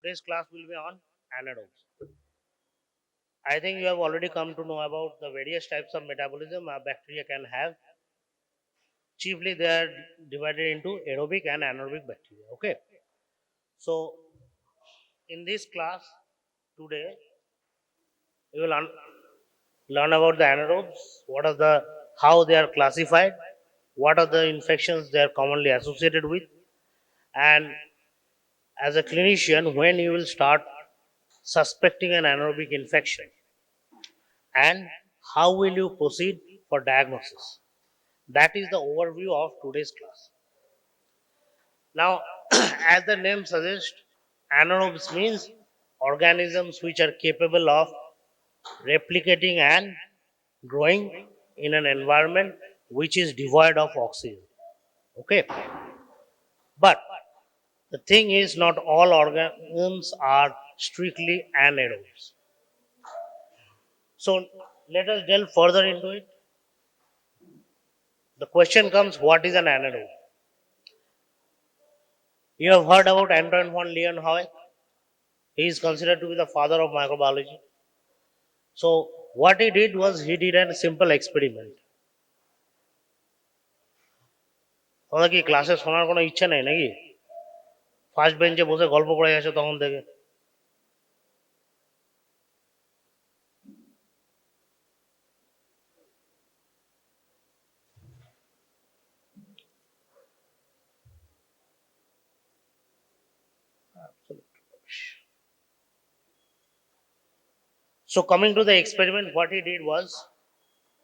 Today's class will be on anaerobes. I think you have already come to know about the various types of metabolism a bacteria can have. Chiefly, they are divided into aerobic and anaerobic bacteria. Okay. So, in this class today, we will learn about the anaerobes. What are the how they are classified? What are the infections they are commonly associated with? And as a clinician, when you will start suspecting an anaerobic infection, and how will you proceed for diagnosis? That is the overview of today's class. Now, as the name suggests, anaerobes means organisms which are capable of replicating and growing in an environment which is devoid of oxygen. Okay, but the thing is, not all organisms are strictly anaerobes. So, let us delve further into it. The question comes, what is an anaerobe? You have heard about Anton von Leeuwenhoek. He is considered to be the father of microbiology. So, what he did was he did a simple experiment. তোমাদের কি ক্লাসে শোনার কোনো ইচ্ছা নেই নাকি? First বেঞ্চে বসে গল্প করে গেছো তখন থেকে। So, coming to the experiment, what he did was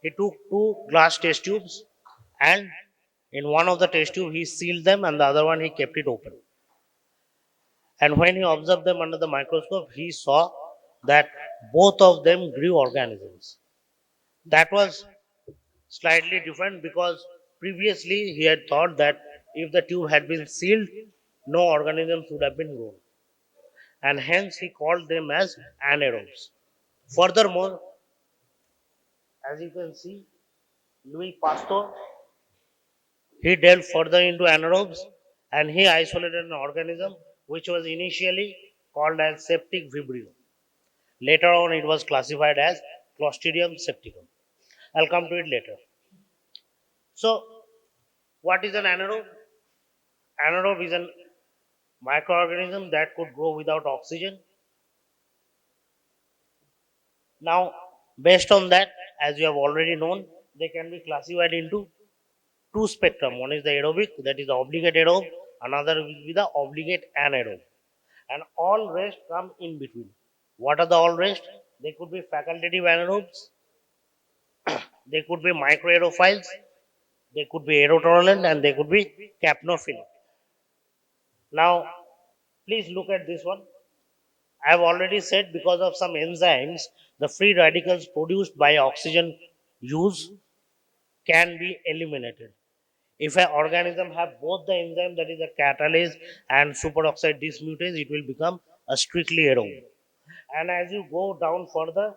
he took two glass test tubes, and in one of the test tube he sealed them and the other one he kept it open. And when he observed them under the microscope, he saw that both of them grew organisms. That was slightly different because previously he had thought that if the tube had been sealed, no organisms would have been grown. And hence he called them as anaerobes. Furthermore, as you can see, Louis Pasteur, he delved further into anaerobes and he isolated an organism which was initially called as septic vibrio. Later on, it was classified as Clostridium septicum. I'll come to it later. So, what is an anaerobe? Anaerobe is a microorganism that could grow without oxygen. Now, based on that, as you have already known, they can be classified into two spectrum. One is the aerobic, that is the obligate aerobe. Another will be the obligate anaerobe. And all rest come in between. What are the all rest? They could be facultative anaerobes. They could be microaerophiles. They could be aerotolerant, and they could be capnophilic. Now, please look at this one. I have already said because of some enzymes, the free radicals produced by oxygen use can be eliminated. If an organism have both the enzyme, that is the catalase and superoxide dismutase, it will become a strictly aerobe. And as you go down further,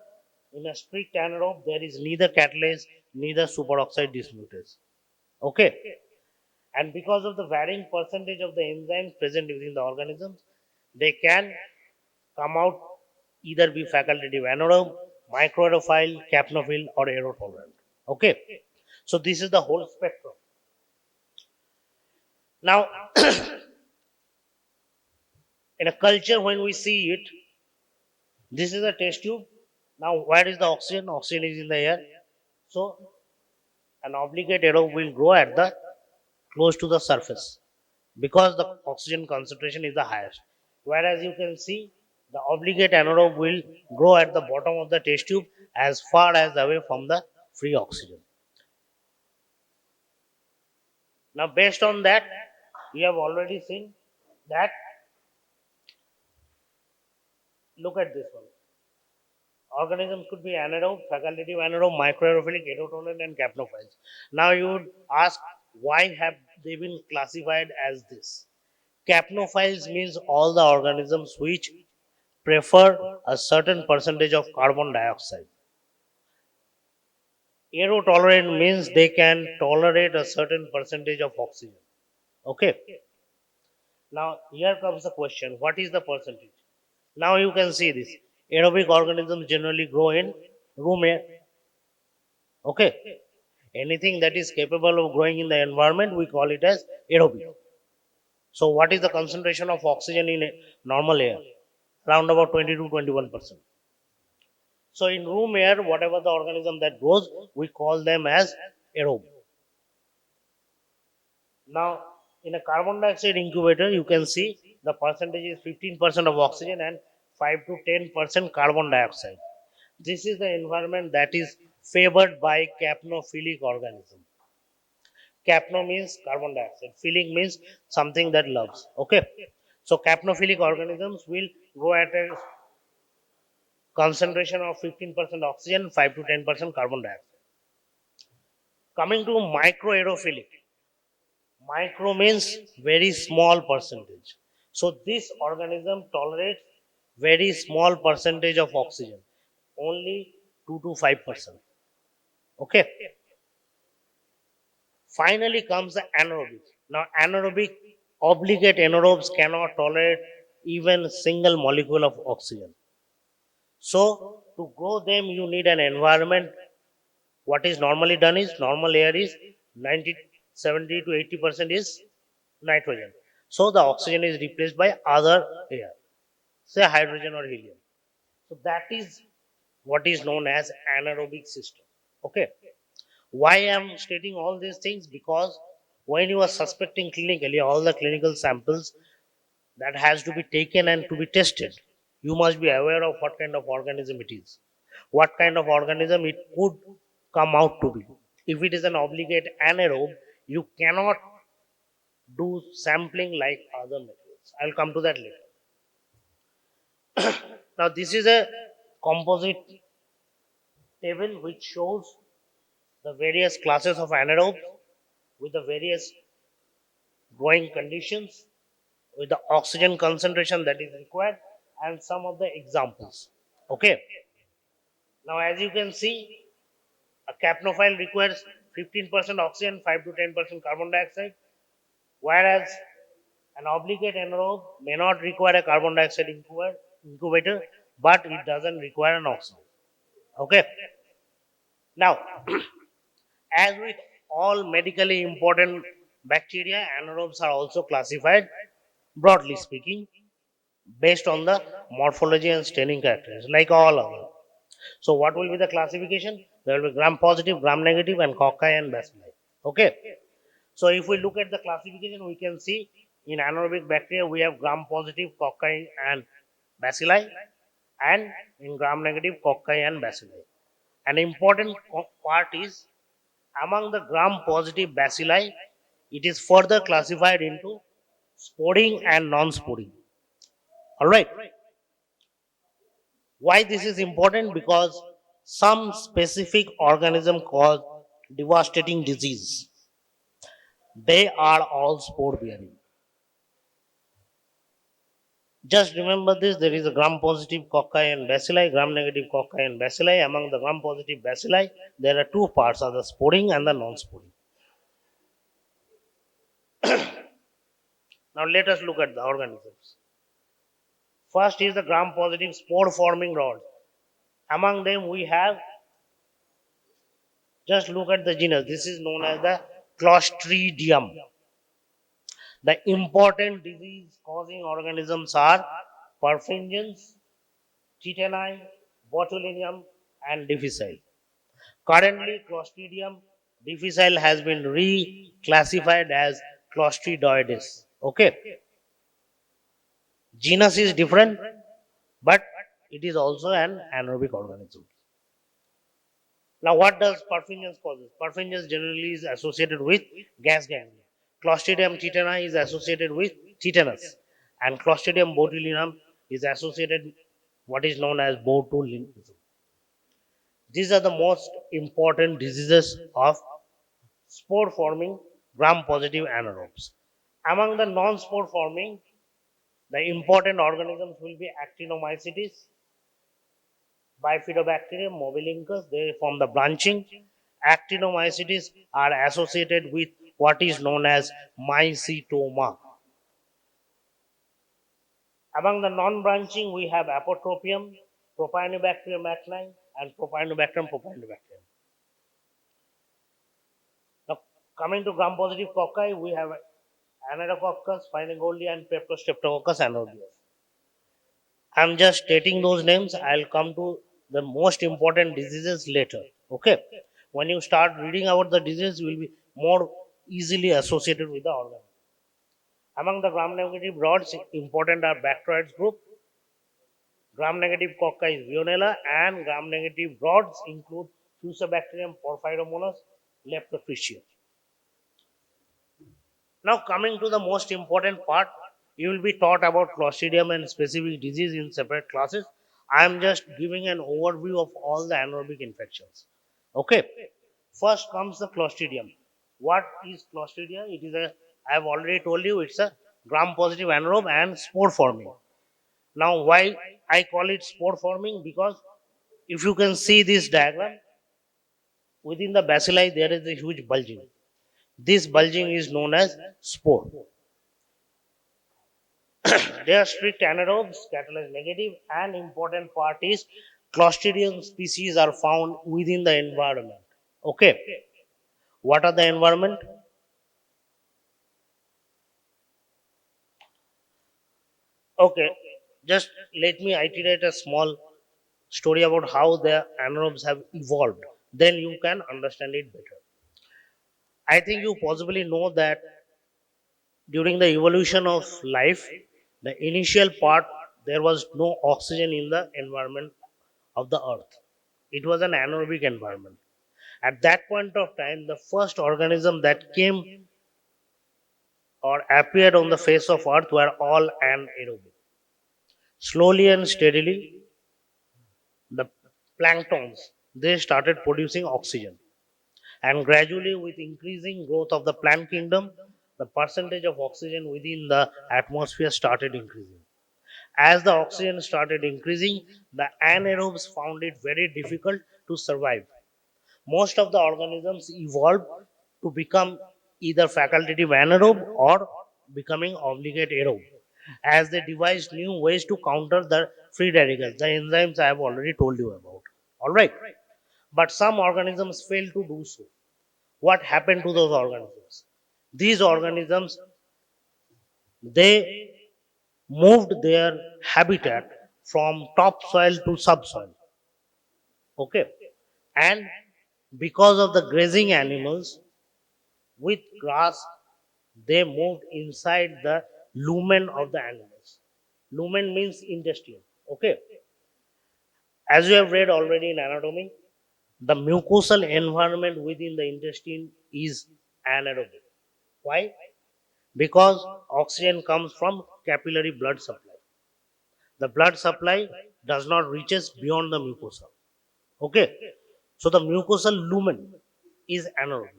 in a strict anaerobe, there is neither catalase, neither superoxide dismutase. Okay. And because of the varying percentage of the enzymes present within the organisms, they can come out either be facultative anaerobe, microaerophile, capnophile, or aerotolerant. Okay. So this is the whole spectrum. Now, in a culture, when we see it, this is a test tube. Now, where is the oxygen? Oxygen is in the air. So, an obligate aerobe will grow at the close to the surface because the oxygen concentration is the highest. Whereas you can see the obligate anaerobe will grow at the bottom of the test tube as far as away from the free oxygen. Now, based on that, we have already seen that. Look at this one. Organisms could be anaerobe, facultative anaerobe, microaerophilic, aerotolerant, and capnophiles. Now, you would ask, why have they been classified as this? Capnophiles means all the organisms which prefer a certain percentage of carbon dioxide. Aerotolerant means they can tolerate a certain percentage of oxygen. Okay. Now, here comes the question, what is the percentage? Now you can see this. Aerobic organisms generally grow in room air. Okay. Anything that is capable of growing in the environment, we call it as aerobic. So what is the concentration of oxygen in normal air? Around about 20 to 21%. So in room air, whatever the organism that grows, we call them as aerobe. Now, in a carbon dioxide incubator, you can see the percentage is 15% of oxygen and 5 to 10% carbon dioxide. This is the environment that is favored by capnophilic organism. Capno means carbon dioxide. Philic means something that loves. Okay. So capnophilic organisms will grow at a concentration of 15% oxygen, 5 to 10% carbon dioxide. Coming to microaerophilic. Micro means very small percentage. So this organism tolerates very small percentage of oxygen, only 2 to 5%. Okay. Finally comes the anaerobic. Now anaerobic obligate anaerobes cannot tolerate even single molecule of oxygen. So to grow them you need an environment. What is normally done is normal air is 90, 70 to 80% is nitrogen. So the oxygen is replaced by other air, say hydrogen or helium. So that is what is known as anaerobic system. Okay. Why I am stating all these things? Because when you are suspecting clinically all the clinical samples that has to be taken and to be tested, you must be aware of what kind of organism it is, what kind of organism it could come out to be. If it is an obligate anaerobe, you cannot do sampling like other methods. I'll come to that later. Now, this is a composite table which shows the various classes of anaerobes with the various growing conditions, with the oxygen concentration that is required, and some of the examples. Okay. Now, as you can see, a capnophile requires 15% oxygen, 5 to 10% carbon dioxide, whereas an obligate anaerobe may not require a carbon dioxide incubator, but it doesn't require an oxygen. Okay. Now, as with all medically important bacteria, anaerobes are also classified, broadly speaking, based on the morphology and staining characteristics, like all other. So, what will be the classification? There will be gram positive, gram negative, and cocci and bacilli. Okay. So, if we look at the classification, we can see in anaerobic bacteria we have gram positive, cocci, and bacilli, and in gram negative, cocci and bacilli. An important part is among the gram positive bacilli, it is further classified into sporing and non-sporing. All right. Why this is important? Because some specific organism cause devastating disease. They are all spore bearing. Just remember this, there is a gram positive cocci and bacilli, gram negative cocci and bacilli. Among the gram positive bacilli, there are two parts are the sporing and the non-sporing. Now let us look at the organisms. First is the gram positive spore forming rods. Among them we have, just look at the genus. This is known as the Clostridium. The important disease causing organisms are perfringens, tetani, botulism, and difficile. Currently, Clostridium difficile has been reclassified as Clostridioides. Okay, genus is different, but it is also an anaerobic organism. Now, what does perfringens causes? Perfringens generally is associated with gas gangrene. Clostridium tetani is associated with tetanus, and Clostridium botulinum is associated what is known as botulism. These are the most important diseases of spore forming gram positive anaerobes. Among the non spore forming, the important organisms will be actinomycetes, Bifidobacterium, mobilincus, they form the branching. Actinomycetes are associated with what is known as mycetoma. Among the non-branching, we have apotropium, propionibacterium acne, and propionibacterium propionibacterium. Now, coming to gram-positive cocci, we have anaerococcus, phaingolia, and peptostreptococcus anaerobius. I'm just stating those names. I'll come to the most important diseases later. Okay. When you start reading about the disease, you will be more easily associated with the organ. Among the gram-negative rods, important are Bacteroides group. Gram-negative cocci is Vionella, and gram-negative rods include Fusobacterium, Porphyromonas, Leptotrichia. Now, coming to the most important part, you will be taught about Clostridium and specific disease in separate classes. I am just giving an overview of all the anaerobic infections. Okay. First comes the Clostridium. What is Clostridia? It is a, I have already told you, it's a gram-positive anaerobe and spore forming. Now, why I call it spore forming? Because if you can see this diagram, within the bacilli there is a huge bulging. This bulging is known as spore. They are strict anaerobes, catalyze negative, and important part is Clostridium species are found within the environment. Okay, what are the environment? Okay, just let me iterate a small story about how the anaerobes have evolved. Then you can understand it better. I think you possibly know that during the evolution of life, the initial part there was no oxygen in the environment of the earth. It was an anaerobic environment. At that point of time, the first organism that came or appeared on the face of earth were all anaerobic. Slowly and steadily, the planktons they started producing oxygen, and gradually, with increasing growth of the plant kingdom, the percentage of oxygen within the atmosphere started increasing. As the oxygen started increasing, the anaerobes found it very difficult to survive. Most of the organisms evolved to become either facultative anaerobe or becoming obligate aerobe, as they devised new ways to counter the free radicals, the enzymes I have already told you about. All right, but some organisms failed to do so. What happened to those organisms? These organisms they moved their habitat from topsoil to subsoil. Okay, and because of the grazing animals with grass, they moved inside the lumen of the animals. Lumen means intestine. Okay, as you have read already in anatomy, the mucosal environment within the intestine is anaerobic. Why? Because oxygen comes from capillary blood supply. The blood supply does not reaches beyond the mucosa. Okay, so the mucosal lumen is anaerobic.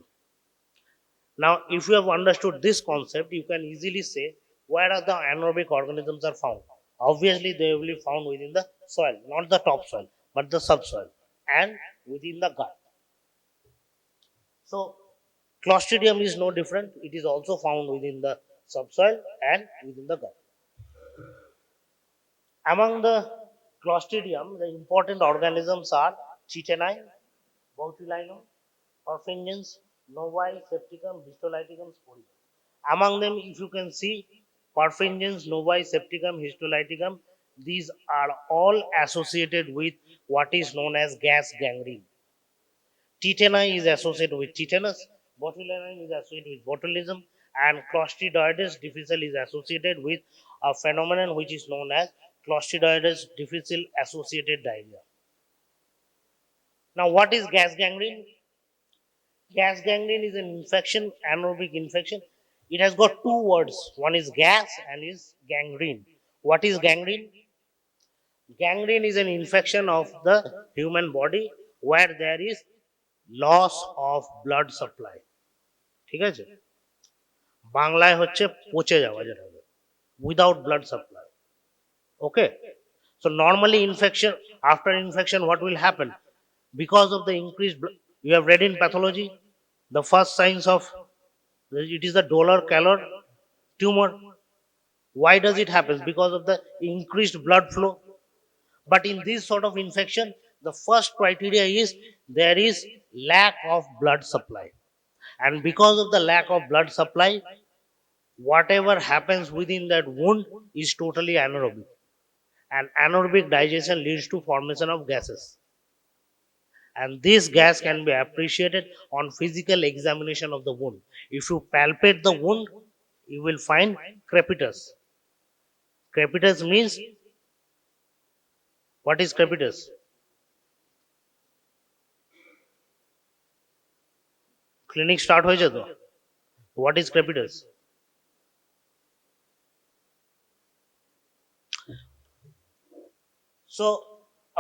Now, if you have understood this concept, you can easily say where are the anaerobic organisms are found. Obviously, they will be found within the soil, not the topsoil, but the subsoil, and within the gut. So, Clostridium is no different. It is also found within the subsoil and within the gut. Among the Clostridium, the important organisms are Chitinine, botulism, Orphingins, novae, septicum, histolyticum, sporidum. Among them, if you can see, Porphyrins, novae, septicum, histolyticum, these are all associated with what is known as gas gangrene. Tetani is associated with tetanus, botulism is associated with botulism, and Clostridioides difficile is associated with a phenomenon which is known as Clostridioides difficile associated diarrhea. Now, what is gas gangrene? Gas gangrene is an infection, anaerobic infection. It has got two words. One is gas and is gangrene. What is gangrene? Gangrene is an infection of the human body where there is loss of blood supply. ঠিক আছে বাংলায় হচ্ছে পচে যাওয়া যেটা without blood supply. Okay, so normally infection, after infection what will happen? Because of the increased blood, you have read in pathology the first signs of it is the dolor calor tumor. Why does it happen? Because of the increased blood flow. But in this sort of infection, the first criteria is there is lack of blood supply. And because of the lack of blood supply, whatever happens within that wound is totally anaerobic. And anaerobic digestion leads to formation of gases. And this gas can be appreciated on physical examination of the wound. If you palpate the wound, you will find crepitus. Crepitus means, what is crepitus? Clinic start হয়েছে তো? What is crepitus? So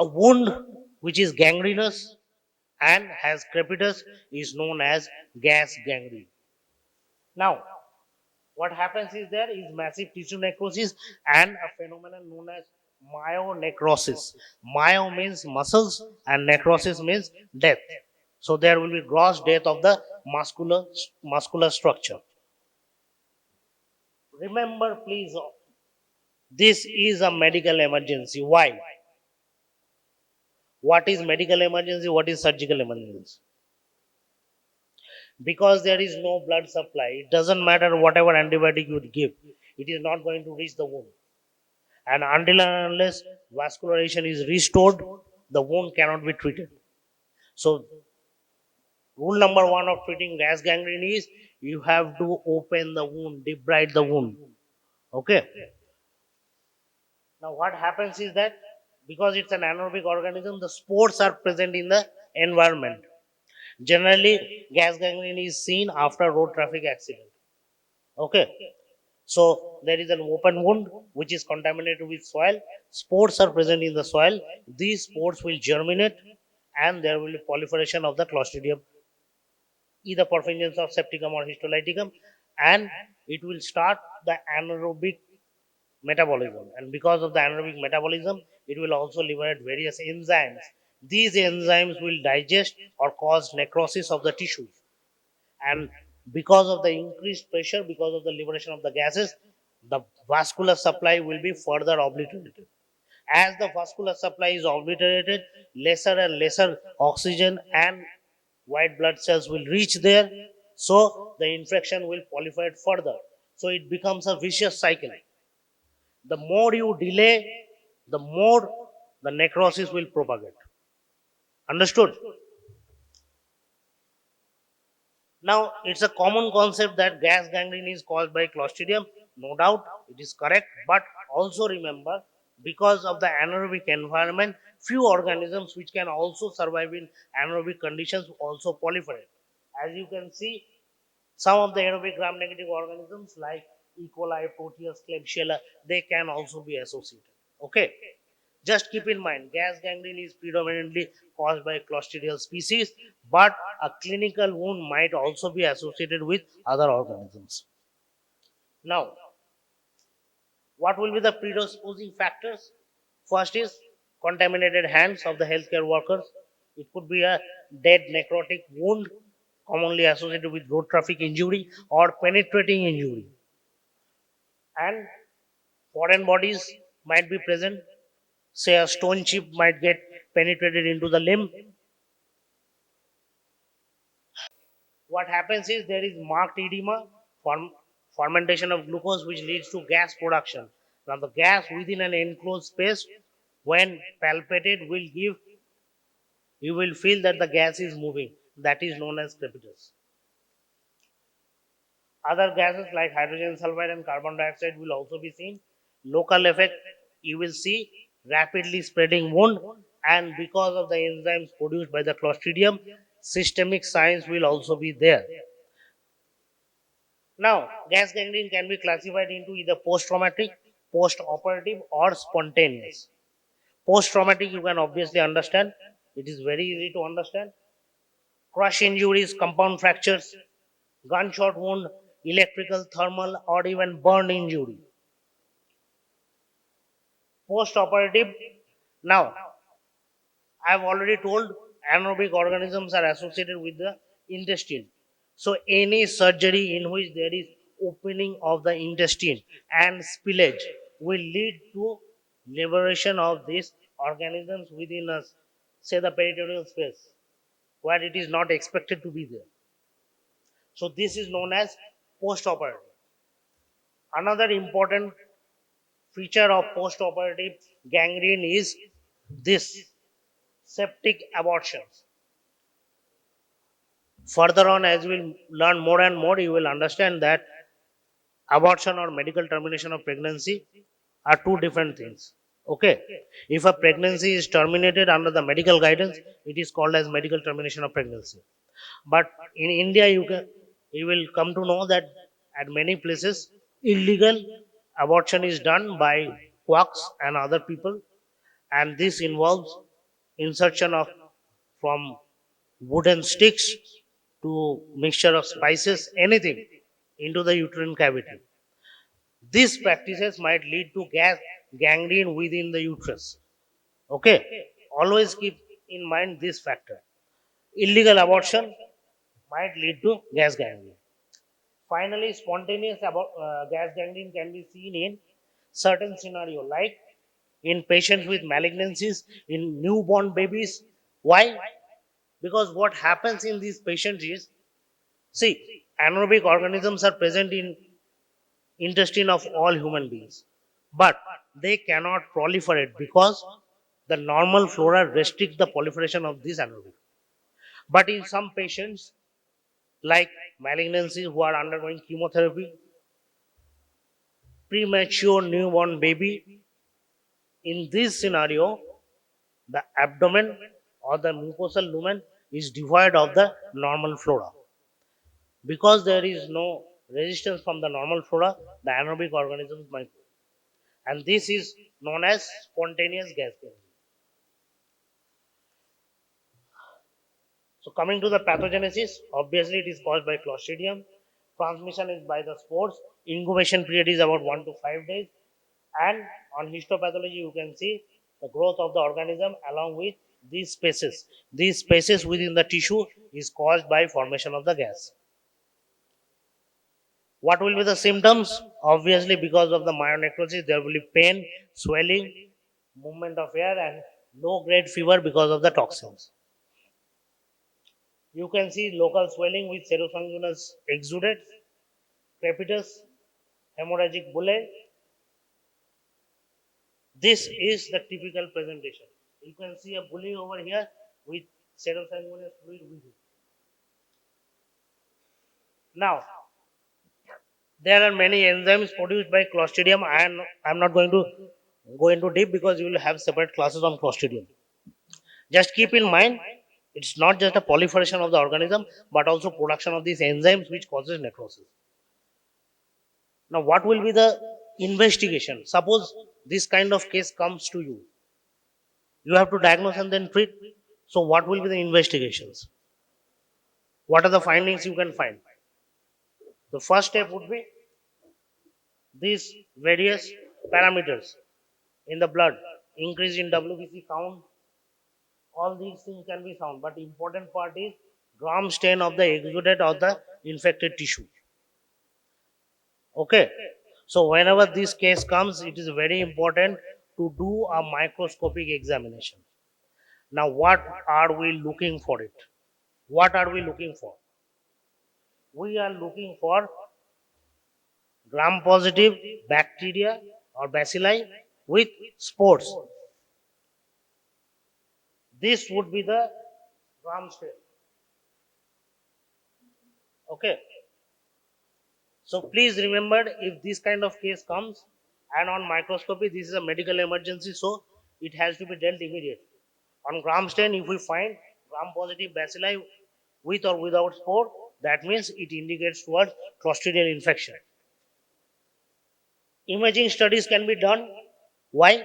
a wound which is gangrenous and has crepitus is known as gas gangrene. Now, what happens is there is massive tissue necrosis and a phenomenon known as myonecrosis. Myo means muscles and necrosis means death. So there will be gross death of the muscular structure. Remember, please, this is a medical emergency. Why? What is medical emergency? What is surgical emergency? Because there is no blood supply. It doesn't matter whatever antibiotic you give, it is not going to reach the wound. And until and unless vascularization is restored, the wound cannot be treated. So, rule number one of treating gas gangrene is you have to open the wound, debride the wound. Okay. Now, what happens is that because it's an anaerobic organism, the spores are present in the environment. Generally, gas gangrene is seen after road traffic accident. Okay. So there is an open wound which is contaminated with soil. Spores are present in the soil. These spores will germinate and there will be proliferation of the Clostridium, either perfringens or septicum or histolyticum, and it will start the anaerobic metabolism. And because of the anaerobic metabolism, it will also liberate various enzymes. These enzymes will digest or cause necrosis of the tissues. And because of the increased pressure, because of the liberation of the gases, the vascular supply will be further obliterated. As the vascular supply is obliterated, lesser and lesser oxygen and white blood cells will reach there, so the infection will proliferate further. So it becomes a vicious cycle. The more you delay, the more the necrosis will propagate. Understood? Now, it's a common concept that gas gangrene is caused by Clostridium. No doubt, it is correct. But also remember, because of the anaerobic environment, few organisms which can also survive in anaerobic conditions also proliferate. As you can see, some of the aerobic gram-negative organisms like E. coli, Proteus, Klebsiella, they can also be associated. Okay. Just keep in mind, gas gangrene is predominantly caused by Clostridial species, but a clinical wound might also be associated with other organisms. Now, what will be the predisposing factors? First is contaminated hands of the healthcare workers. It could be a dead necrotic wound, commonly associated with road traffic injury or penetrating injury. And foreign bodies might be present. Say a stone chip might get penetrated into the limb. What happens is there is marked edema, fermentation of glucose, which leads to gas production. Now, the gas within an enclosed space, when palpated, will give you will feel that the gas is moving. That is known as crepitus. Other gases like hydrogen sulfide and carbon dioxide will also be seen. Local effect, you will see rapidly spreading wound, and because of the enzymes produced by the Clostridium, systemic signs will also be there. Now, gas gangrene can be classified into either post-traumatic, post-operative, or spontaneous. Post-traumatic, you can obviously understand. It is very easy to understand. Crush injuries, compound fractures, gunshot wound, electrical, thermal, or even burn injury. Post-operative. Now, I have already told anaerobic organisms are associated with the intestine. So, any surgery in which there is opening of the intestine and spillage will lead to liberation of these organisms within us, say the peritoneal space, where it is not expected to be there. So this is known as post-operative. Another important feature of post-operative gangrene is this septic abortions. Further on, as we'll learn more and more, you will understand that abortion or medical termination of pregnancy are two different things. Okay. If a pregnancy is terminated under the medical guidance, it is called as medical termination of pregnancy. But in India, you will come to know that at many places illegal abortion is done by quacks and other people, and this involves insertion of from wooden sticks to mixture of spices, anything into the uterine cavity. These practices might lead to gangrene within the uterus. Okay, always keep in mind this factor. Illegal abortion might lead to gas gangrene. Finally, spontaneous gas gangrene can be seen in certain scenario, like in patients with malignancies, in newborn babies. Why? Because what happens in these patients is, see, anaerobic organisms are present in intestine of all human beings, but they cannot proliferate because the normal flora restricts the proliferation of this anaerobic. But in some patients, like malignancies who are undergoing chemotherapy, premature newborn baby, in this scenario, the abdomen or the mucosal lumen is devoid of the normal flora. Because there is no resistance from the normal flora, the anaerobic organisms might grow. And this is known as spontaneous gas gangrene. So coming to the pathogenesis, obviously it is caused by Clostridium. Transmission is by the spores. Incubation period is about 1 to 5 days. And on histopathology, you can see the growth of the organism along with these spaces. These spaces within the tissue is caused by formation of the gas. What will be the symptoms? Obviously, because of the myonecrosis, there will be pain, swelling, movement of air, and low grade fever because of the toxins. You can see local swelling with serosanguinous exudates, crepitus, hemorrhagic bullae. This is the typical presentation. You can see a bullae over here with serosanguinous fluid with it. Now, there are many enzymes produced by Clostridium, and I'm not going to go into deep because you will have separate classes on Clostridium. Just keep in mind, it's not just a proliferation of the organism, but also production of these enzymes which causes necrosis. Now, what will be the investigation? Suppose this kind of case comes to you. You have to diagnose and then treat. So, what will be the investigations? What are the findings you can find? The first step would be these various parameters in the blood, increase in WBC count, all these things can be found. But important part is gram stain of the exudate of the infected tissue. Okay. So whenever this case comes, it is very important to do a microscopic examination. Now, what are we looking for it? What are we looking for? We are looking for gram positive bacteria or bacilli with spores. This would be the gram stain. Okay. So please remember, if this kind of case comes and on microscopy, this is a medical emergency, so it has to be dealt immediately. On gram stain, if we find gram positive bacilli with or without spore, that means it indicates towards clostridial infection. Imaging studies can be done. Why?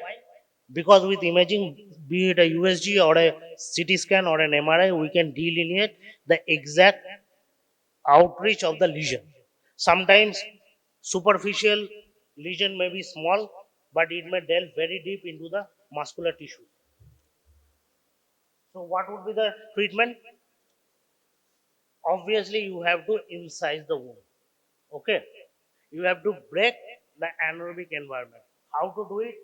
Because with imaging, be it a USG or a CT scan or an MRI, we can delineate the exact outreach of the lesion. Sometimes superficial lesion may be small, but it may delve very deep into the muscular tissue. So, what would be the treatment? Obviously, you have to incise the wound. Okay. You have to break the anaerobic environment. How to do it?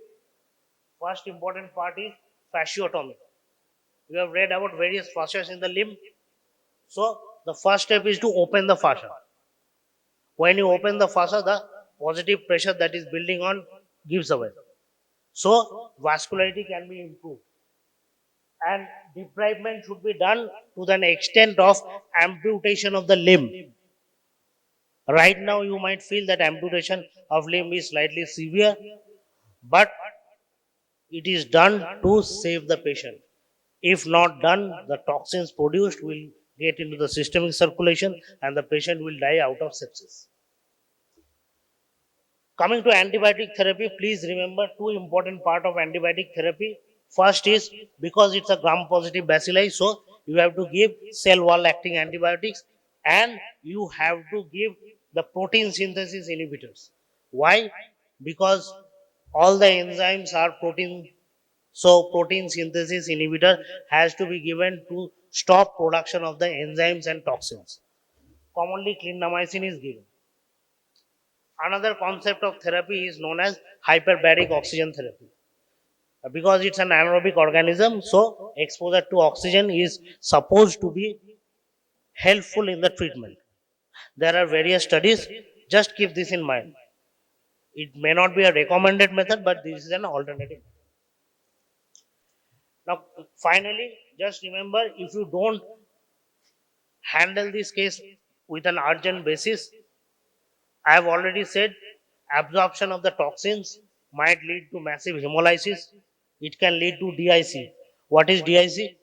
First important part is fasciotomy. You have read about various fascias in the limb. So the first step is to open the fascia. When you open the fascia, the positive pressure that is building on gives away. So vascularity can be improved. And debridement should be done to the extent of amputation of the limb. Right now, you might feel that amputation of limb is slightly severe, but it is done to save the patient. If not done, the toxins produced will get into the systemic circulation and the patient will die out of sepsis. Coming to antibiotic therapy, please remember two important part of antibiotic therapy. First is because it's a gram-positive bacilli, so you have to give cell wall acting antibiotics and you have to give the protein synthesis inhibitors. Why? Because all the enzymes are protein, so protein synthesis inhibitor has to be given to stop production of the enzymes and toxins. Commonly, clindamycin is given. Another concept of therapy is known as hyperbaric oxygen therapy. Because it's an anaerobic organism, so exposure to oxygen is supposed to be helpful in the treatment. There are various studies, just keep this in mind. It may not be a recommended method, but this is an alternative. Now, finally, just remember if you don't handle this case with an urgent basis, I have already said absorption of the toxins might lead to massive hemolysis. It can lead to DIC. What is DIC?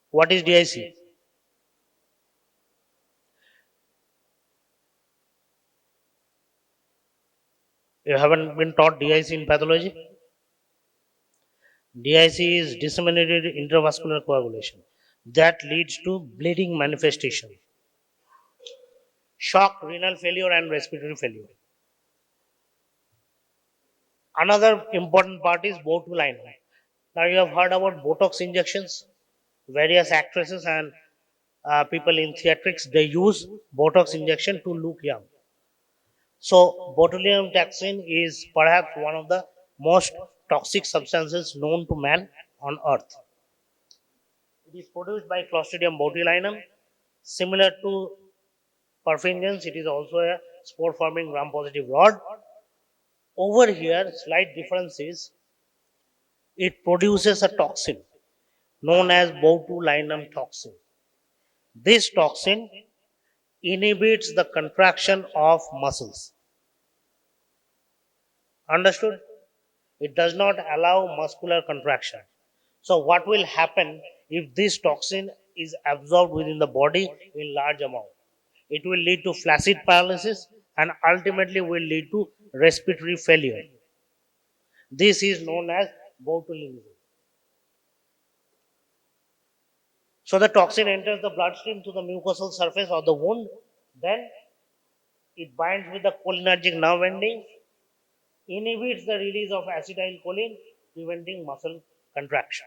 What is DIC? You haven't been taught DIC in pathology? DIC is disseminated intravascular coagulation that leads to bleeding manifestation, shock, renal failure, and respiratory failure. Another important part is botulism. Now you have heard about Botox injections. Various actresses and people in theatrics they use Botox injection to look young. So botulinum toxin is perhaps one of the most toxic substances known to man on earth. It is produced by Clostridium botulinum. Similar to perfringens, it is also a spore forming gram positive rod. Over here, slight difference is it produces a toxin known as botulinum toxin. This toxin inhibits the contraction of muscles. Understood? It does not allow muscular contraction. So, what will happen if this toxin is absorbed within the body in large amount? It will lead to flaccid paralysis and ultimately will lead to respiratory failure. This is known as botulism. So, the toxin enters the bloodstream to the mucosal surface of the wound, then it binds with the cholinergic nerve endings, inhibits the release of acetylcholine, preventing muscle contraction.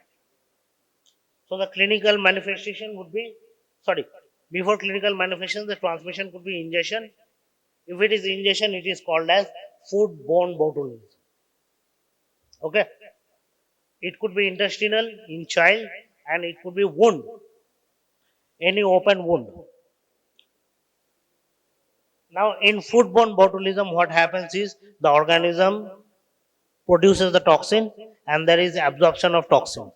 So the clinical manifestation would be, sorry, before clinical manifestation, the transmission could be ingestion. If it is ingestion, it is called as food-borne botulism. Okay, it could be intestinal in child, and it could be wound, any open wound. Now, in food-borne botulism, what happens is the organism produces the toxin, and there is absorption of toxin.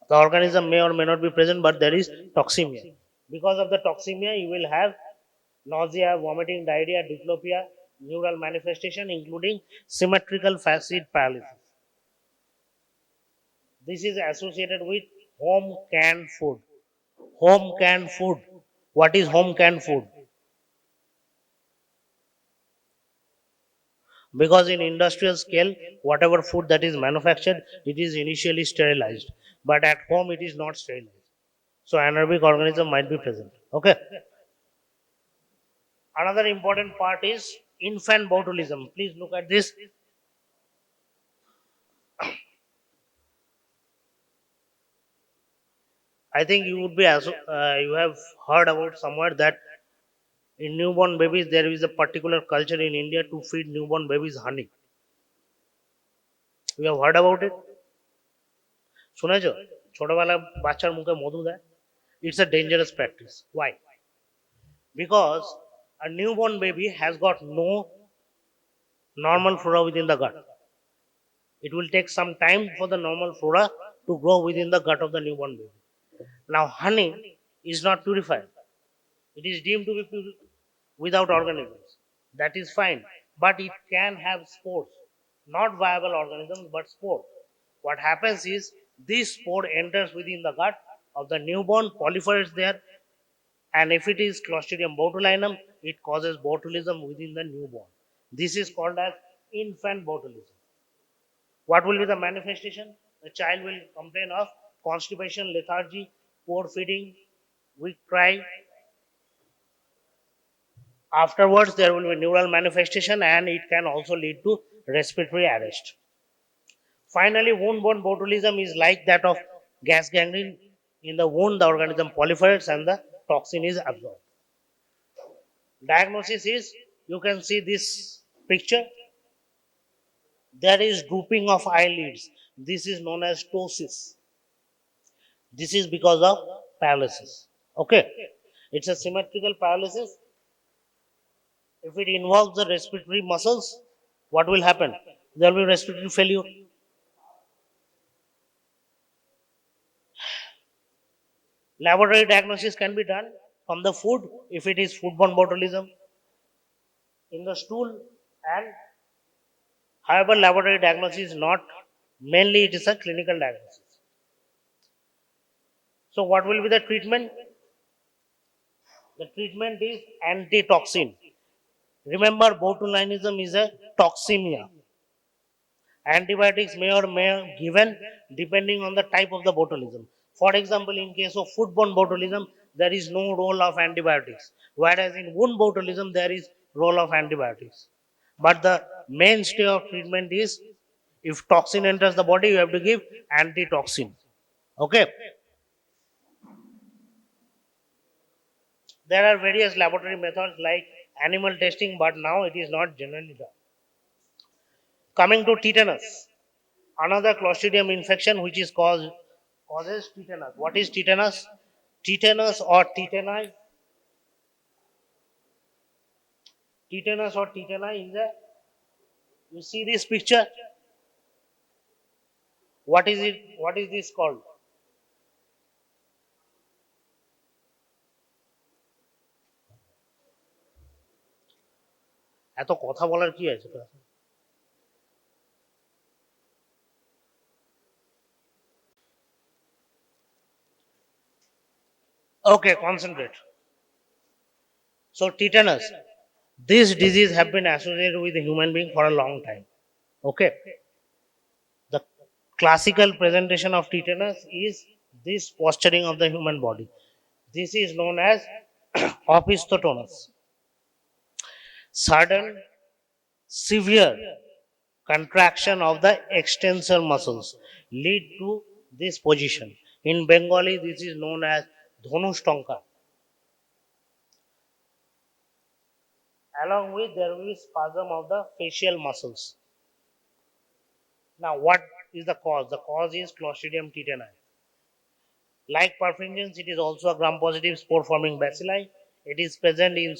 The organism may or may not be present, but there is toxemia. Because of the toxemia, you will have nausea, vomiting, diarrhea, diplopia, neural manifestation, including symmetrical facet paralysis. This is associated with home canned food. Home canned food. What is home canned food? Because in industrial scale, whatever food that is manufactured, it is initially sterilized. But at home, it is not sterilized. So anaerobic organism might be present. Okay. Another important part is infant botulism. Please look at this. I think you would be you have heard about somewhere that In newborn babies, there is a particular culture in India to feed newborn babies honey. You have heard about it? শুনেছ ছোটবেলা বাচ্চার মুখে মধু দেয়? It's a dangerous practice. Why? Because a newborn baby has got no normal flora within the gut. It will take some time for the normal flora to grow within the gut of the newborn baby. Now, honey is not purified. It is deemed to be without organisms. That is fine. But it can have spores. Not viable organisms, but spores. What happens is this spore enters within the gut of the newborn, proliferates there, and if it is Clostridium botulinum, it causes botulism within the newborn. This is called as infant botulism. What will be the manifestation? The child will complain of constipation, lethargy, poor feeding, weak cry. Afterwards, there will be neural manifestation and it can also lead to respiratory arrest. Finally, wound-borne botulism is like that of gas gangrene. In the wound, the organism proliferates and the toxin is absorbed. Diagnosis is, you can see this picture. There is drooping of eyelids. This is known as ptosis. This is because of paralysis. Okay. It's a symmetrical paralysis. If it involves the respiratory muscles, what will happen? There will be respiratory failure. Laboratory diagnosis can be done from the food if it is foodborne botulism, in the stool, and however, laboratory diagnosis is not, mainly it is a clinical diagnosis. So, what will be the treatment? The treatment is antitoxin. Remember, botulinism is a toxemia. Antibiotics may or may be given depending on the type of the botulism. For example, in case of foodborne botulism, there is no role of antibiotics, whereas in wound botulism, there is role of antibiotics. But the mainstay of treatment is, if toxin enters the body, you have to give antitoxin. Okay. There are various laboratory methods like animal testing, but now it is not generally done. Coming to tetanus, another Clostridium infection which is causes tetanus. What is tetanus? Tetanus or tetani. Tetanus or tetani is a, you see this picture. What is it? What is this called? এত কথা বলার কি আছে? Okay, concentrate. So tetanus. This disease have been associated with the human being for a long time. Okay. The classical presentation of tetanus is this posturing of the human body. This is known as opisthotonus. Sudden, severe contraction of the extensor muscles lead to this position. In Bengali, this is known as Dhanushtanka. Along with there will be spasm of the facial muscles. Now, what is the cause? The cause is Clostridium tetani. Like perfringens, it is also a gram-positive spore-forming bacilli. It is present in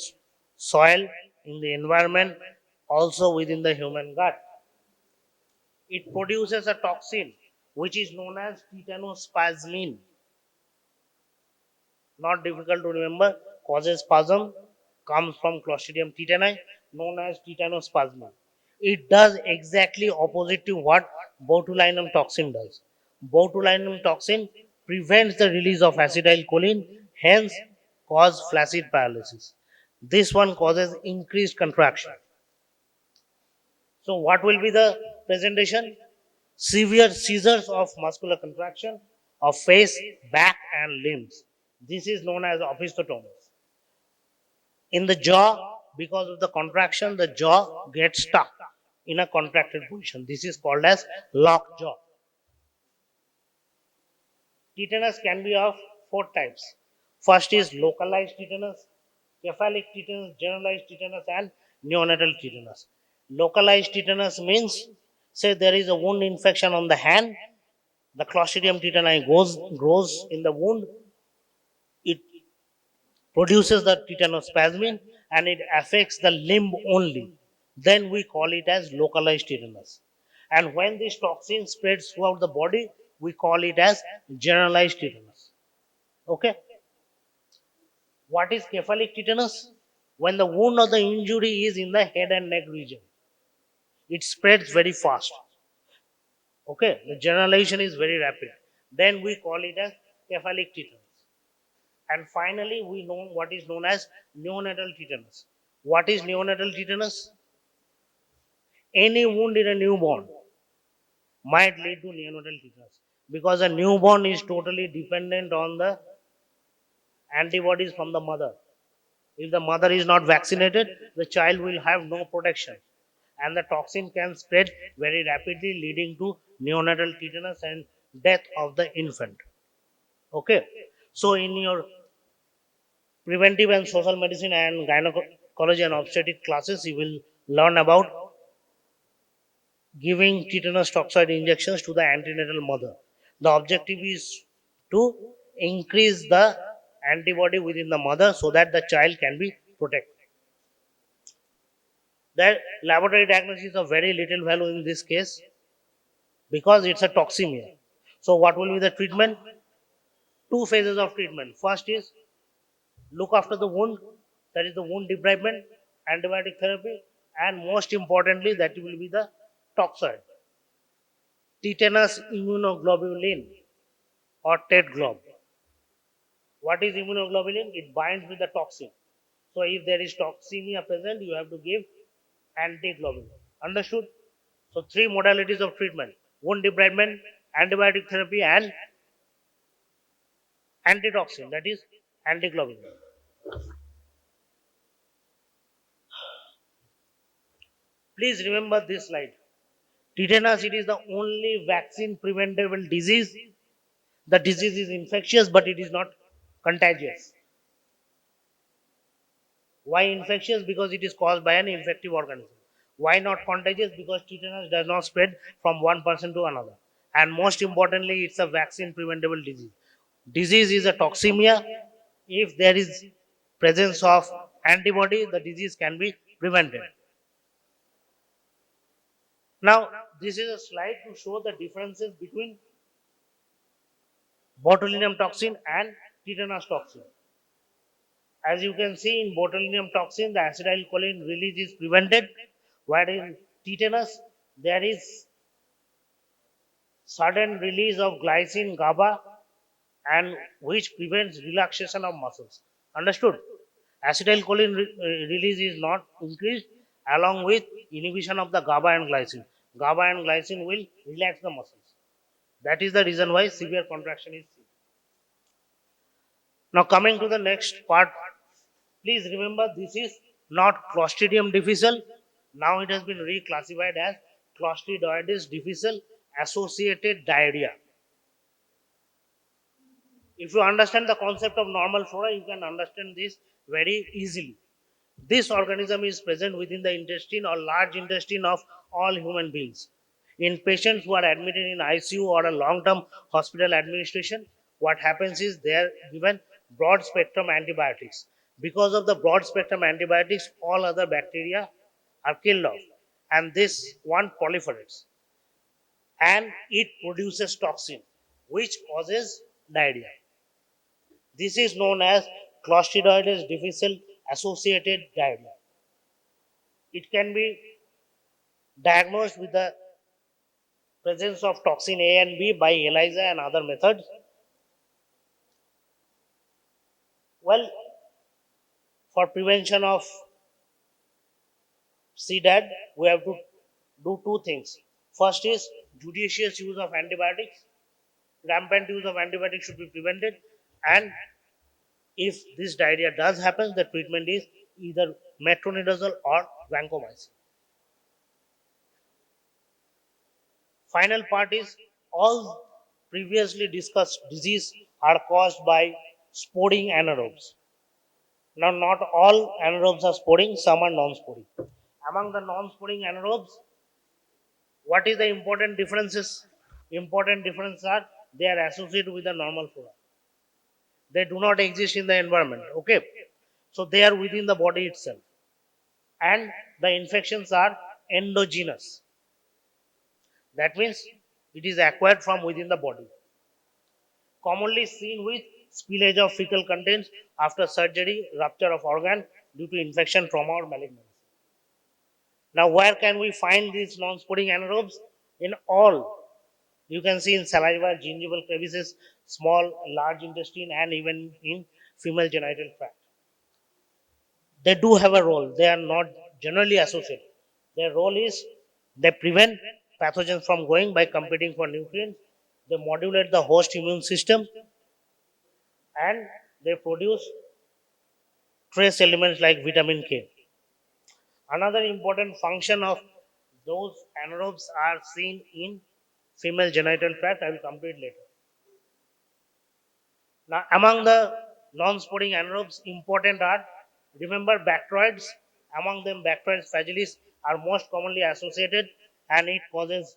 soil, in the environment, also within the human gut. It produces a toxin which is known as tetanospasmin. Not difficult to remember, causes spasm, comes from Clostridium tetani, known as tetanospasmin. It does exactly opposite to what botulinum toxin does. Botulinum toxin prevents the release of acetylcholine, hence cause flaccid paralysis. This one causes increased contraction. So what will be the presentation? Severe seizures of muscular contraction of face, back and limbs. This is known as opisthotonus. In the jaw, because of the contraction, the jaw gets stuck in a contracted position. This is called as locked jaw. Tetanus can be of four types. First is localized tetanus. cephalic tetanus, generalized tetanus, and neonatal tetanus. Localized tetanus means, say there is a wound infection on the hand, the Clostridium tetani grows in the wound, it produces the tetanospasmin and it affects the limb only. Then we call it as localized tetanus. And when this toxin spreads throughout the body, we call it as generalized tetanus. Okay? What is cephalic tetanus? When the wound or the injury is in the head and neck region, it spreads very fast. Okay? The generalization is very rapid. Then we call it as cephalic tetanus. And finally, we know what is known as neonatal tetanus. What is neonatal tetanus? Any wound in a newborn might lead to neonatal tetanus because a newborn is totally dependent on the antibodies from the mother. If the mother is not vaccinated, the child will have no protection and the toxin can spread very rapidly, leading to neonatal tetanus and death of the infant. Okay, so in your preventive and social medicine and gynecology and obstetric classes, you will learn about giving tetanus toxoid injections to the antenatal mother. The objective is to increase the antibody within the mother so that the child can be protected. The laboratory diagnosis is of very little value in this case because it's a toxemia. So, what will be the treatment? Two phases of treatment. First is look after the wound, that is the wound debridement, antibiotic therapy, and most importantly, that will be the toxoid, tetanus immunoglobulin or TET-glob. What is immunoglobulin? It binds with the toxin. So if there is toxemia present, you have to give antiglobulin. Understood? So three modalities of treatment: wound debridement, antibiotic therapy, and antitoxin, that is antiglobulin. Please remember this slide. Tetanus, it is the only vaccine preventable disease. The disease is infectious, but it is not contagious. Why infectious? Because it is caused by an infective organism. Why not contagious? Because tetanus does not spread from one person to another. And most importantly, it's a vaccine preventable disease. Disease is a toxemia. If there is presence of antibody, the disease can be prevented. Now, this is a slide to show the differences between botulinum toxin and tetanus toxin. As you can see, in botulinum toxin, the acetylcholine release is prevented, while in tetanus, there is sudden release of glycine GABA and which prevents relaxation of muscles. Understood? Acetylcholine release is not increased along with inhibition of the GABA and glycine. GABA and glycine will relax the muscles. That is the reason why severe contraction is seen. Now coming to the next part, please remember this is not Clostridium difficile. Now it has been reclassified as Clostridioides difficile associated diarrhea. If you understand the concept of normal flora, you can understand this very easily. This organism is present within the intestine or large intestine of all human beings. In patients who are admitted in ICU or a long-term hospital administration, what happens is they are given broad spectrum antibiotics. Because of the broad spectrum antibiotics, all other bacteria are killed off, and this one proliferates and it produces toxin which causes diarrhea. This is known as Clostridioides difficile associated diarrhea. It can be diagnosed with the presence of toxin A and B by ELISA and other methods. Well, for prevention of CDAD, we have to do two things. First is judicious use of antibiotics. Rampant use of antibiotics should be prevented. And if this diarrhea does happen, the treatment is either metronidazole or vancomycin. Final part is all previously discussed disease are caused by sporing anaerobes. Now, not all anaerobes are sporing, some are non-sporing. Among the non-sporing anaerobes, what is the important differences? Important differences are they are associated with the normal flora. They do not exist in the environment. Okay, so they are within the body itself, and the infections are endogenous. That means it is acquired from within the body. Commonly seen with spillage of fecal contents after surgery, rupture of organ due to infection, trauma, or malignancy. Now, where can we find these non-sporing anaerobes? In all. You can see in saliva, gingival crevices, small, large intestine, and even in female genital tract. They do have a role. They are not generally associated. Their role is they prevent pathogens from going by competing for nutrients. They modulate the host immune system, and they produce trace elements like vitamin K. Another important function of those anaerobes are seen in female genital tract. I will come to it later. Now, among the non-sporing anaerobes, important are remember bacteroids. Among them, Bacteroides fragilis are most commonly associated, and it causes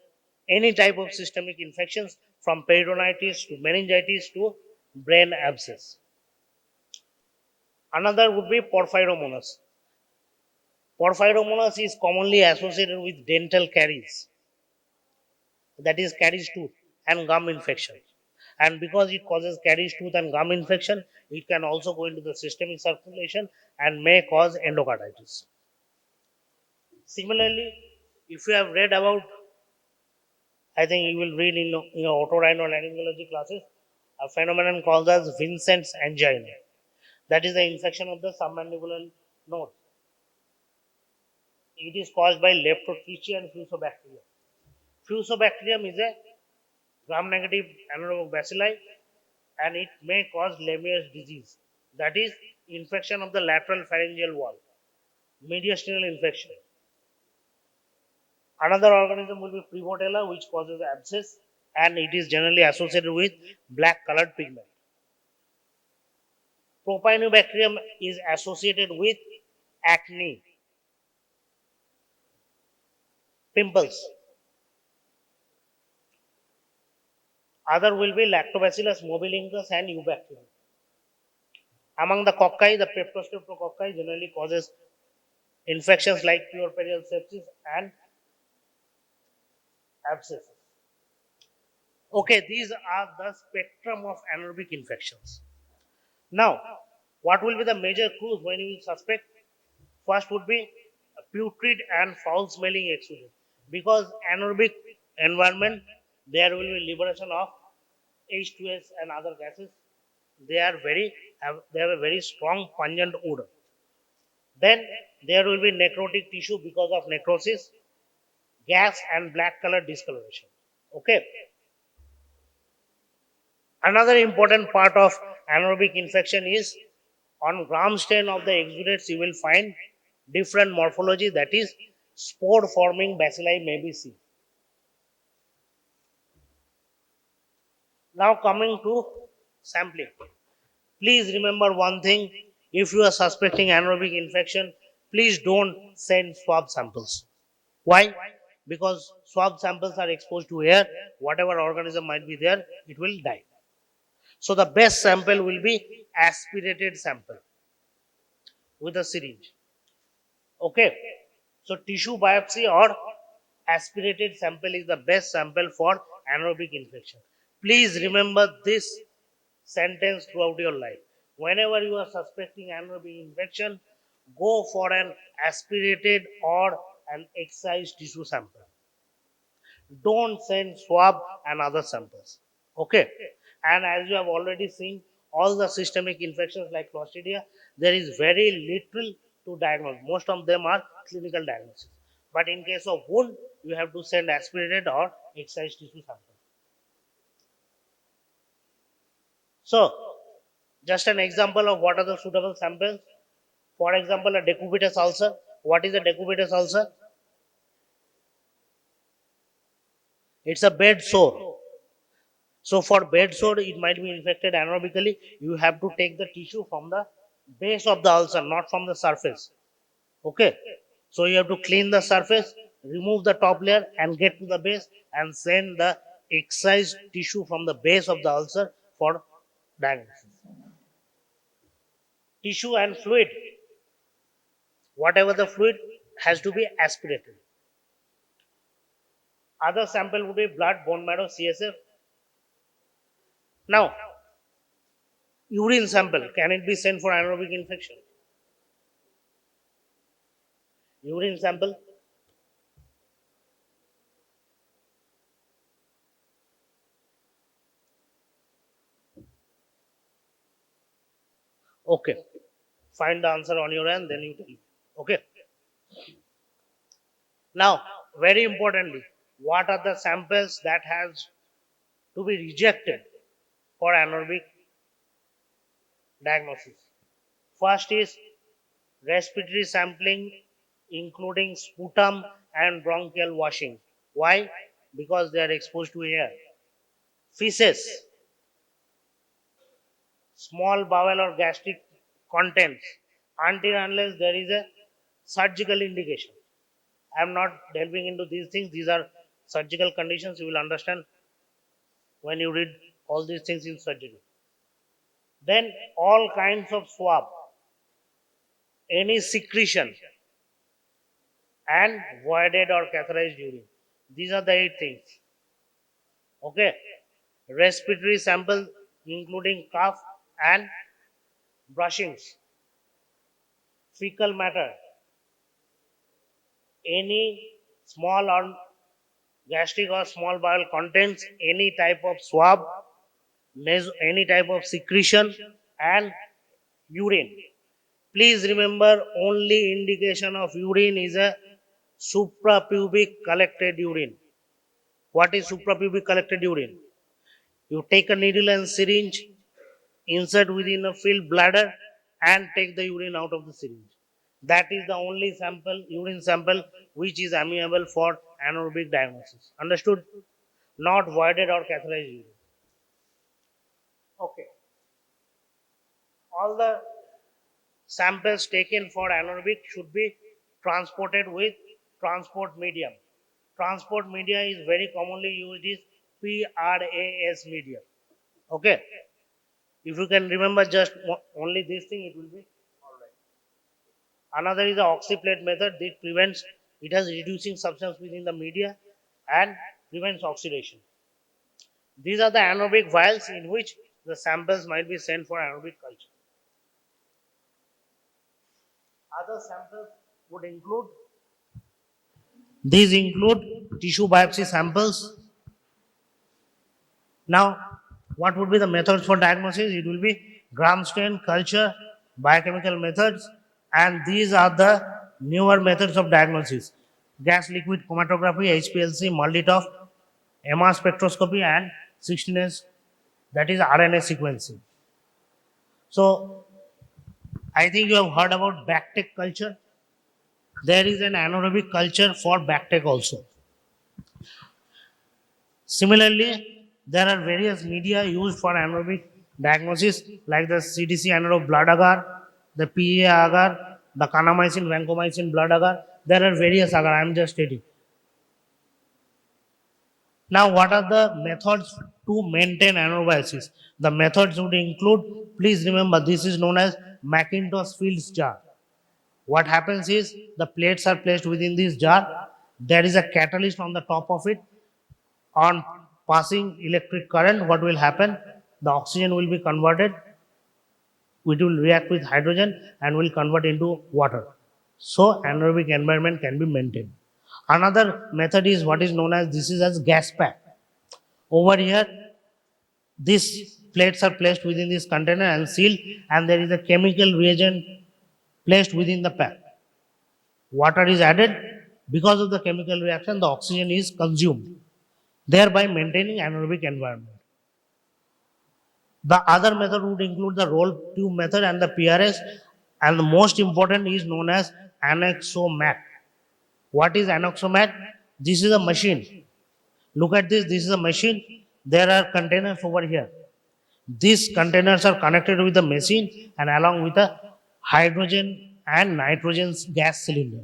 any type of systemic infections from peritonitis to meningitis to brain abscess. Another would be Porphyromonas. Porphyromonas is commonly associated with dental caries, that is caries tooth and gum infection. And because it causes caries tooth and gum infection, it can also go into the systemic circulation and may cause endocarditis. Similarly, if you have read about, I think you will read in your otorhinolaryngology classes, a phenomenon called as Vincent's angina. That is the infection of the submandibular node. It is caused by Leptotrichia and Fusobacterium. Fusobacterium is a gram-negative anaerobic bacilli, and it may cause Lemierre's disease. That is infection of the lateral pharyngeal wall, mediastinal infection. Another organism will be Prevotella, which causes abscess, and it is generally associated with black colored pigment. Propionibacterium is associated with acne, pimples. Other will be Lactobacillus mobilincus and Eubacterium. Among the cocci, the Peptostreptococci generally causes infections like puerperial sepsis and abscesses. Okay, these are the spectrum of anaerobic infections. Now, what will be the major clues when you suspect? First would be a putrid and foul smelling exudate. Because anaerobic environment, there will be liberation of H2S and other gases. They have a very strong pungent odor. Then there will be necrotic tissue because of necrosis, gas and black color discoloration. Okay. Another important part of anaerobic infection is on gram stain of the exudates you will find different morphology, that is spore forming bacilli may be seen. Now coming to sampling. Please remember one thing, if you are suspecting anaerobic infection, please don't send swab samples. Why? Because swab samples are exposed to air, whatever organism might be there, it will die. So the best sample will be aspirated sample with a syringe. Okay. So tissue biopsy or aspirated sample is the best sample for anaerobic infection. Please remember this sentence throughout your life. Whenever you are suspecting anaerobic infection, go for an aspirated or an excised tissue sample. Don't send swab and other samples. Okay. And as you have already seen, all the systemic infections like Clostridia, there is very little to diagnose. Most of them are clinical diagnosis. But in case of wound, you have to send aspirated or excised tissue sample. So, just an example of what are the suitable samples. For example, a decubitus ulcer. What is a decubitus ulcer? It's a bed sore. So for bed sore, it might be infected anaerobically. You have to take the tissue from the base of the ulcer, not from the surface. Okay. So you have to clean the surface, remove the top layer, and get to the base and send the excised tissue from the base of the ulcer for diagnosis. Tissue and fluid, whatever the fluid, has to be aspirated. Other sample would be blood, bone marrow, CSF. Now, urine sample, can it be sent for anaerobic infection? Urine sample, okay. Find the answer on your end, then you tell me. Okay. Now, very importantly, what are the samples that has to be rejected for anaerobic diagnosis? First is respiratory sampling, including sputum and bronchial washing. Why? Because they are exposed to air. Feces, small bowel or gastric contents, until unless there is a surgical indication. I am not delving into these things. These are surgical conditions. You will understand when you read all these things in surgery. Then all kinds of swab, any secretion, and voided or catheterized urine. These are the 8 things. Okay. Respiratory sample, including cough and brushings, fecal matter, any small or gastric or small bowel contents, any type of swab, any type of secretion, and urine. Please remember, only indication of urine is a suprapubic collected urine. What is suprapubic collected urine? You take a needle and syringe, insert within a filled bladder, and take the urine out of the syringe. That is the only sample, urine sample, which is amenable for anaerobic diagnosis. Understood? Not voided or catheterized urine. Okay. All the samples taken for anaerobic should be transported with transport medium. Transport media is very commonly used is PRAS medium. Okay. If you can remember just only this thing, it will be all right. Another is the oxyplate method. It prevents, it has reducing substance within the media and prevents oxidation. These are the anaerobic vials in which the samples might be sent for anaerobic culture. Other samples would include, these include tissue biopsy samples. Now, what would be the methods for diagnosis? It will be gram stain, culture, biochemical methods, and these are the newer methods of diagnosis: gas liquid chromatography, HPLC, MALDI-TOF, MR spectroscopy, and 16S, that is RNA sequencing. So, I think you have heard about bactec culture. There is an anaerobic culture for bactec also. Similarly, there are various media used for anaerobic diagnosis like the CDC anaerobe blood agar, the PA agar, the kanamycin, vancomycin blood agar. There are various agar, I am just stating. Now, what are the methods to maintain anaerobiosis? The methods would include, please remember, this is known as Macintosh Fields jar. What happens is the plates are placed within this jar. There is a catalyst on the top of it. On passing electric current, what will happen? The oxygen will be converted, it will react with hydrogen and will convert into water. So anaerobic environment can be maintained. Another method is what is known as, this is as gas pack. Over here, these plates are placed within this container and sealed, and there is a chemical reagent placed within the pack. Water is added. Because of the chemical reaction, the oxygen is consumed, thereby maintaining anaerobic environment. The other method would include the roll tube method and the PRS, and the most important is known as anaxomat. What is anaxomat? This is a machine. Look at this. This is a machine. There are containers over here. These containers are connected with the machine and along with a hydrogen and nitrogen gas cylinder.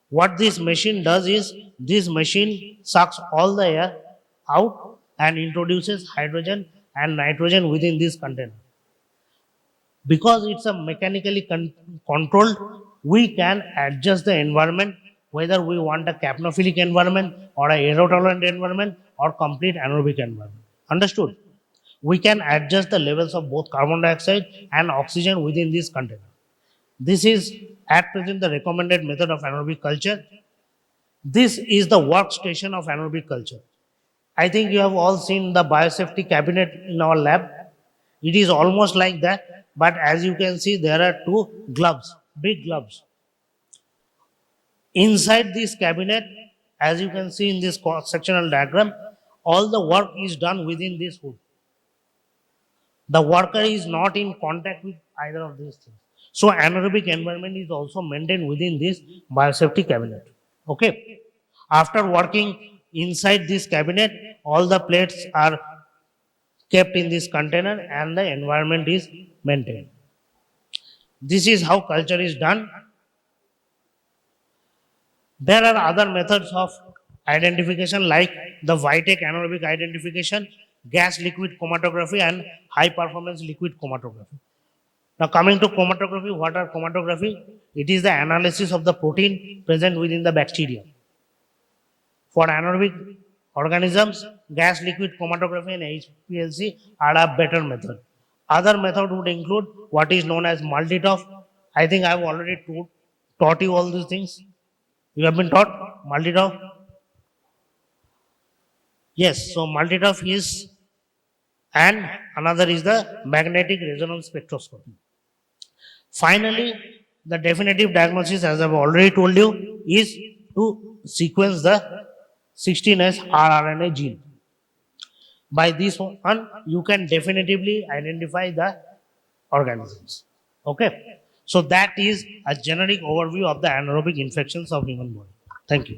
What this machine does is this machine sucks all the air out and introduces hydrogen and nitrogen within this container. Because it's a mechanically controlled, we can adjust the environment whether we want a capnophilic environment or a aerotolerant environment or complete anaerobic environment. Understood? We can adjust the levels of both carbon dioxide and oxygen within this container. This is at present the recommended method of anaerobic culture. This is the workstation of anaerobic culture. I think you have all seen the biosafety cabinet in our lab. It is almost like that, but as you can see, there are two gloves, big gloves. Inside this cabinet, as you can see in this sectional diagram, all the work is done within this hood. The worker is not in contact with either of these things. So anaerobic environment is also maintained within this biosafety cabinet. Okay. After working inside this cabinet, all the plates are kept in this container and the environment is maintained. This is how culture is done. There are other methods of identification like the Vitek anaerobic identification, gas liquid chromatography, and high performance liquid chromatography. Now, coming to chromatography, what are chromatography? It is the analysis of the protein present within the bacteria. For anaerobic organisms, gas liquid chromatography and HPLC are a better method. Other method would include what is known as multitop. I think I have already taught you all these things. You have been taught multitop? Yes, so multitop is, and another is the magnetic resonance spectroscopy. Finally, the definitive diagnosis, as I've already told you, is to sequence the 16S rRNA gene. By this one, you can definitively identify the organisms. Okay, so that is a generic overview of the anaerobic infections of human body. Thank you.